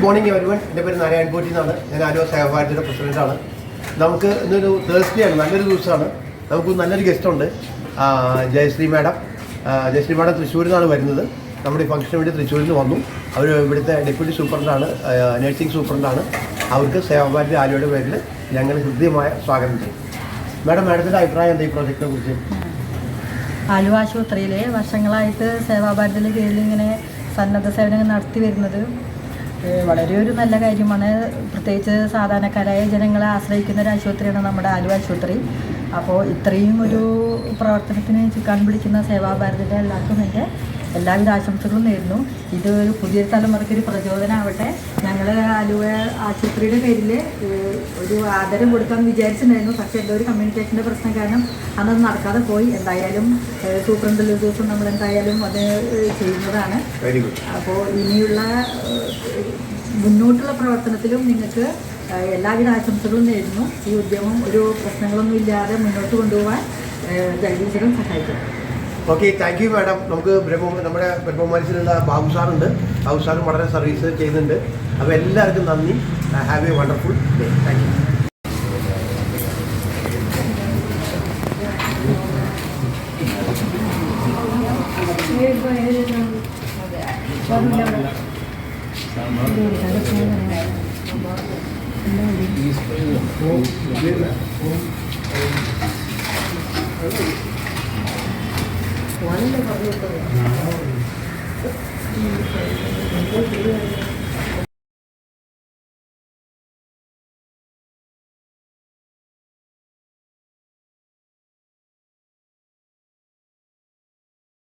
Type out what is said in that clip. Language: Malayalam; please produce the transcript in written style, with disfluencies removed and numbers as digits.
Good morning everyone. എൻ്റെ പേര് നാരായൺ പോറ്റി എന്നാണ്. ഞാൻ ആലുവ സേവാഭാരതിയുടെ പ്രസിഡൻ്റാണ്. നമുക്ക് ഇന്നൊരു തേഴ്സ്ഡേ ആണ്, നല്ലൊരു ദിവസമാണ്. നമുക്ക് നല്ലൊരു ഗസ്റ്റുണ്ട്, ജയശ്രീ മാഡം. ജയശ്രീ മാഡം തൃശ്ശൂരിൽ നിന്നാണ് വരുന്നത്. നമ്മുടെ ഈ ഫംഗ്ഷന് വേണ്ടി തൃശ്ശൂരിൽ നിന്ന് വന്നു. അവർ ഇവിടുത്തെ ഡെപ്യൂട്ടി സൂപ്രണ്ടാണ്, നഴ്സിംഗ് സൂപ്രണ്ടാണ്. അവർക്ക് സേവാഭാരതി ആലുവയുടെ പേരിൽ ഞങ്ങൾ ഹൃദ്യമായ സ്വാഗതം ചെയ്യും. മാഡത്തിൻ്റെ അഭിപ്രായം എന്താ ഈ പ്രോജക്റ്റിനെ കുറിച്ച്? ആലുവ ആശുപത്രിയിൽ വർഷങ്ങളായിട്ട് സേവാഭാരതിയുടെ കീഴിൽ ഇങ്ങനെ സന്നദ്ധ സേവനങ്ങൾ നടത്തി വരുന്നത് വളരെ ഒരു നല്ല കാര്യമാണ്. പ്രത്യേകിച്ച് സാധാരണക്കാരായ ജനങ്ങളെ ആശ്രയിക്കുന്ന ഒരു ആശുപത്രിയാണ് നമ്മുടെ ആലുവ ആശുപത്രി. അപ്പോൾ ഇത്രയും ഒരു പ്രവർത്തനത്തിന് ചുക്കാൻ പിടിക്കുന്ന സേവാഭാരതിയുടെ എല്ലാവർക്കും എൻ്റെ എല്ലാവിധ ആശംസകളും നേരുന്നു. ഇത് ഒരു പുതിയൊരു തലമുറയ്ക്ക് ഒരു പ്രചോദനമാവട്ടെ. ഞങ്ങൾ ആലുവ ആശുപത്രിയുടെ പേരിൽ ഒരു ആദരം കൊടുക്കാൻ വിചാരിച്ചിട്ടുണ്ടായിരുന്നു. പക്ഷേ എന്തോ ഒരു കമ്മ്യൂണിക്കേഷൻ്റെ പ്രശ്നം കാരണം അതൊന്നും നടക്കാതെ പോയി. എന്തായാലും സൂപ്രണ്ടുള്ള ദിവസം നമ്മൾ എന്തായാലും അത് ചെയ്യുന്നതാണ്. അപ്പോൾ ഇനിയുള്ള മുന്നോട്ടുള്ള പ്രവർത്തനത്തിലും നിങ്ങൾക്ക് എല്ലാവിധ ആശംസകളും നേരുന്നു. ഈ ഉദ്യമം ഒരു പ്രശ്നങ്ങളൊന്നും ഇല്ലാതെ മുന്നോട്ട് കൊണ്ടുപോകാൻ ജഗദീശ്വരൻ സഹായിക്കും. Okay, thank you madam. നമുക്ക് നമ്മുടെ ബ്രഹ്മമാരിസിലുള്ള ബാബു സാറുണ്ട്. ബാബു സാറും വളരെ സർവീസ് ചെയ്യുന്നുണ്ട്. അപ്പോൾ എല്ലാവർക്കും നന്ദി. Have A wonderful day. Thank you. വളരെ